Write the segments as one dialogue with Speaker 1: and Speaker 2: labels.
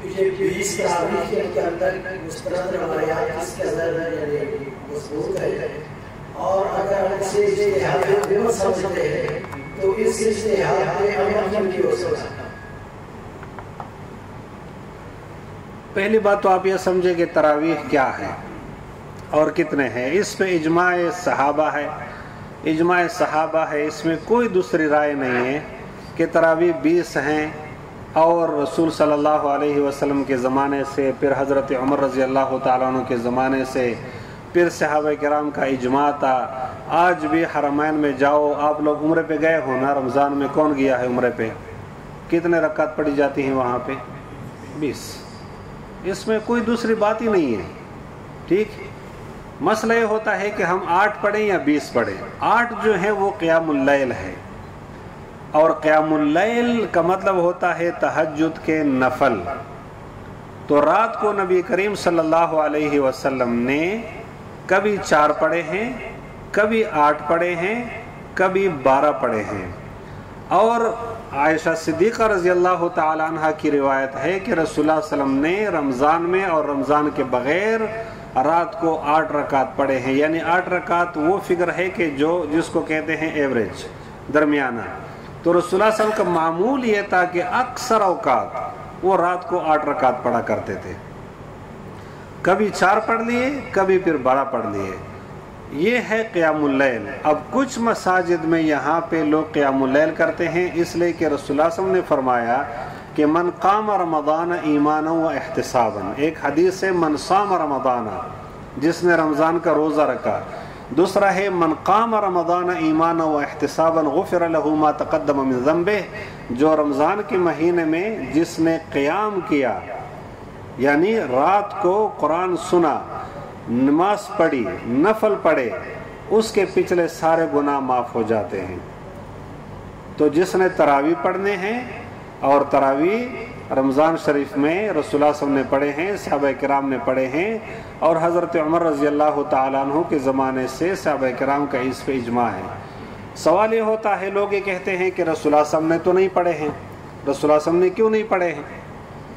Speaker 1: یہ 20 تراویح کے اندر مستند روایات کس قدر یعنی مضبوط ہے، اور اگر اسے اجتہاد بے سمجھتے ہیں تو اس اجتہاد پہ عمل کی ہو سکتا ہے؟
Speaker 2: پہلی بات تو آپ یہ سمجھے کہ تراویح کیا ہے اور کتنے ہیں. اس پہ اجماع صحابہ ہے، اجماع صحابہ ہے، اس میں کوئی دوسری رائے نہیں ہے کہ تراویح 20 ہیں. اور رسول صلی اللہ علیہ وسلم کے زمانے سے، پھر حضرت عمر رضی اللہ تعالیٰ عنہ کے زمانے سے، پھر صحابہ کرام کا اجماع تھا. آج بھی حرمین میں جاؤ، آپ لوگ عمرے پہ گئے ہو نا، رمضان میں کون گیا ہے عمرے پہ؟ کتنے رکعت پڑھی جاتی ہیں وہاں پہ؟ 20. اس میں کوئی دوسری بات ہی نہیں ہے. ٹھیک، مسئلہ یہ ہوتا ہے کہ ہم 8 پڑھیں یا 20 پڑھیں. 8 جو ہے وہ قیام اللیل ہے، اور قیام اللیل کا مطلب ہوتا ہے تہجد کے نفل. تو رات کو نبی کریم صلی اللہ علیہ وسلم نے کبھی 4 پڑھے ہیں، کبھی 8 پڑھے ہیں، کبھی 12 پڑھے ہیں. اور عائشہ صدیقہ رضی اللہ تعالی عنہ کی روایت ہے کہ رسول اللہ صلی اللہ علیہ وسلم نے رمضان میں اور رمضان کے بغیر رات کو 8 رکعت پڑھے ہیں. یعنی 8 رکعت وہ فگر ہے کہ جس کو کہتے ہیں ایوریج، درمیانہ. تو رسول اللہ صلی اللہ علیہ وسلم کا معمول یہ تھا کہ اکثر اوقات وہ رات کو 8 رکعت پڑھا کرتے تھے. کبھی 4 پڑھ لیے، کبھی پھر 12 پڑھ لیے. یہ ہے قیام اللیل. اب کچھ مساجد میں یہاں پہ لوگ قیام اللیل کرتے ہیں، اس لیے کہ رسول اللہ صلی اللہ علیہ وسلم نے فرمایا کہ من قام رمضان ایمانا و احتسابا. ایک حدیث ہے من صام رمضان، جس نے رمضان کا روزہ رکھا. دوسرا ہے من قام رمضان ایمانا و احتسابا غفر له ما تقدم من ذنبه. جو رمضان کے مہینے میں جس نے قیام کیا، یعنی رات کو قرآن سنا، نماز پڑھی، نفل پڑھے، اس کے پچھلے سارے گناہ معاف ہو جاتے ہیں. تو جس نے تراویح پڑھنے ہیں، اور تراویح رمضان شریف میں رسول اللہ صلی اللہ علیہ وسلم نے پڑھے ہیں، صحابہ کرام نے پڑھے ہیں، اور حضرت عمر رضی اللہ تعالیٰ عنہ کے زمانے سے صحابہ کرام کا اس پہ اجماع ہے. سوال یہ ہوتا ہے، لوگ یہ کہتے ہیں کہ رسول اللہ صلی اللہ علیہ وسلم نے تو نہیں پڑھے ہیں. رسول اللہ صلی اللہ علیہ وسلم نے کیوں نہیں پڑھے ہیں؟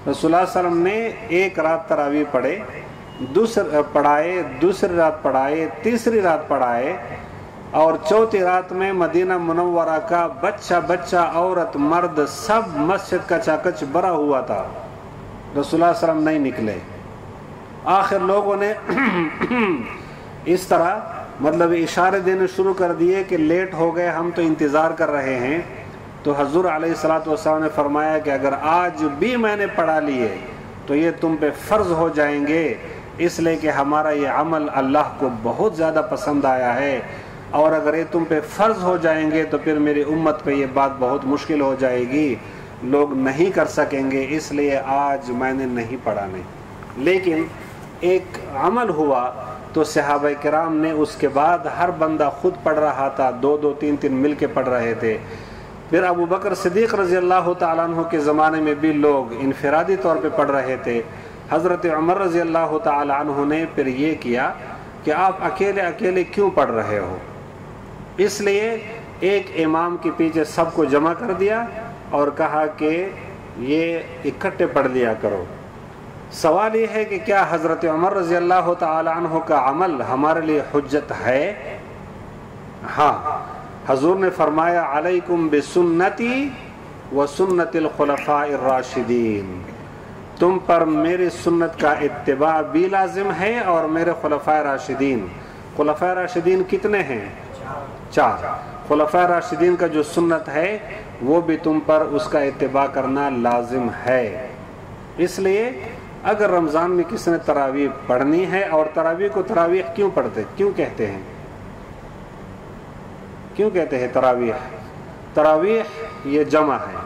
Speaker 2: رسول اللہ صلی اللہ علیہ وسلم نے ایک رات تراویح پڑھے، دوسری رات پڑھائے، تیسری رات پڑھائے، اور چوتھی رات میں مدینہ منورہ کا بچہ عورت مرد سب مسجد کا چاکچ بھرا ہوا تھا. رسول اللہ صلی اللہ علیہ وسلم نہیں نکلے. آخر لوگوں نے اس طرح مطلب اشارے دینے شروع کر دیے کہ لیٹ ہو گئے، ہم تو انتظار کر رہے ہیں. تو حضور علیہ الصلوۃ والسلام نے فرمایا کہ اگر آج بھی میں نے پڑھا لیے تو یہ تم پہ فرض ہو جائیں گے، اس لیے کہ ہمارا یہ عمل اللہ کو بہت زیادہ پسند آیا ہے، اور اگر یہ تم پہ فرض ہو جائیں گے تو پھر میری امت پہ یہ بات بہت مشکل ہو جائے گی، لوگ نہیں کر سکیں گے، اس لیے آج میں نے نہیں پڑھا. نہیں، لیکن ایک عمل ہوا تو صحابہ کرام نے اس کے بعد ہر بندہ خود پڑھ رہا تھا، 2 3 مل کے پڑھ رہے تھے. پھر ابو بکر صدیق رضی اللہ تعالیٰ عنہ کے زمانے میں بھی لوگ انفرادی طور پہ پڑھ رہے تھے. حضرت عمر رضی اللہ تعالیٰ عنہ نے پھر یہ کیا کہ آپ اکیلے کیوں پڑھ رہے ہو؟ اس لیے ایک امام کے پیچھے سب کو جمع کر دیا اور کہا کہ یہ اکٹھے پڑھ لیا کرو. سوال یہ ہے کہ کیا حضرت عمر رضی اللہ تعالیٰ عنہ کا عمل ہمارے لیے حجت ہے؟ ہاں، حضور نے فرمایا علیکم بسنتی و سنت الخلفاء الراشدین. تم پر میری سنت کا اتباع بھی لازم ہے اور میرے خلفاء راشدین. خلفاء راشدین کتنے ہیں؟ 4. خلفاء راشدین کا جو سنت ہے وہ بھی تم پر اس کا اتباع کرنا لازم ہے. اس لیے اگر رمضان میں کسی نے تراویح پڑھنی ہے، اور تراویح کو تراویح کیوں پڑھتے، کیوں کہتے ہیں تراویح یہ جمع ہے،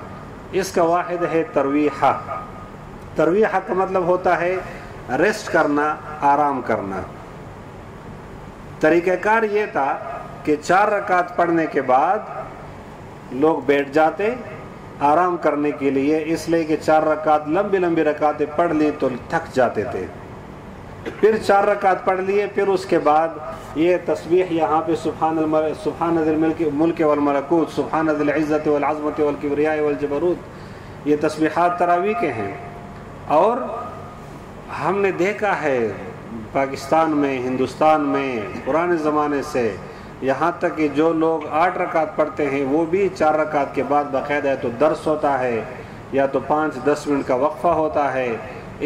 Speaker 2: اس کا واحد ہے ترویحہ. ترویحہ کا مطلب ہوتا ہے ریسٹ کرنا، آرام کرنا. طریقہ کار یہ تھا کہ 4 رکعت پڑھنے کے بعد لوگ بیٹھ جاتے آرام کرنے کے لیے، اس لیے کہ 4 رکعت لمبی رکعتیں پڑھ لی تو تھک جاتے تھے. پھر 4 رکعت پڑھ لیے، پھر اس کے بعد یہ تسبیح یہاں پہ سبحان ذی الملک والملکوت، سبحان ذی العزت والعظمت والکبریاء والجبروت، یہ تسبیحات تراویح کے ہیں. اور ہم نے دیکھا ہے پاکستان میں، ہندوستان میں پرانے زمانے سے یہاں تک کہ جو لوگ 8 رکعت پڑھتے ہیں وہ بھی 4 رکعت کے بعد باقاعدہ تو درس ہوتا ہے یا تو 5-10 منٹ کا وقفہ ہوتا ہے،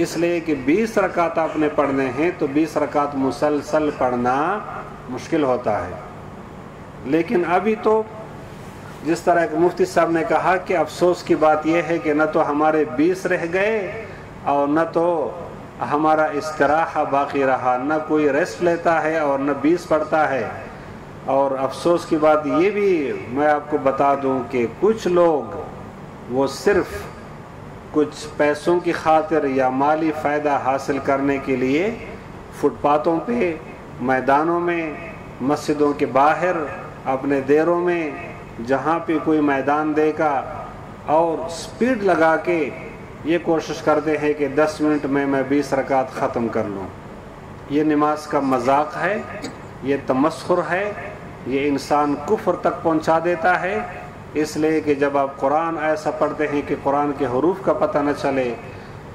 Speaker 2: اس لیے کہ 20 رکعت آپ نے پڑھنے ہیں تو 20 رکعت مسلسل پڑھنا مشکل ہوتا ہے۔ لیکن ابھی تو جس طرح کہ مفتی صاحب نے کہا کہ افسوس کی بات یہ ہے کہ نہ تو ہمارے 20 رہ گئے اور نہ تو ہمارا استراحہ باقی رہا، نہ کوئی ریسٹ لیتا ہے اور نہ 20 پڑھتا ہے۔ اور افسوس کی بات یہ بھی میں آپ کو بتا دوں کہ کچھ لوگ وہ صرف کچھ پیسوں کی خاطر یا مالی فائدہ حاصل کرنے کے لیے فٹ پاتھوں پہ، میدانوں میں، مسجدوں کے باہر، اپنے دیروں میں، جہاں پہ کوئی میدان دے گا اور سپیڈ لگا کے یہ کوشش کرتے ہیں کہ 10 منٹ میں 20 رکعت ختم کر لوں۔ یہ نماز کا مذاق ہے، یہ تمسخر ہے، یہ انسان کفر تک پہنچا دیتا ہے۔ اس لیے کہ جب آپ قرآن ایسا پڑھتے ہیں کہ قرآن کے حروف کا پتہ نہ چلے،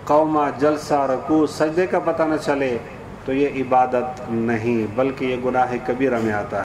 Speaker 2: قومہ، جلسہ، رکوع، سجدے کا پتہ نہ چلے، تو یہ عبادت نہیں بلکہ یہ گناہ کبیرہ میں آتا ہے۔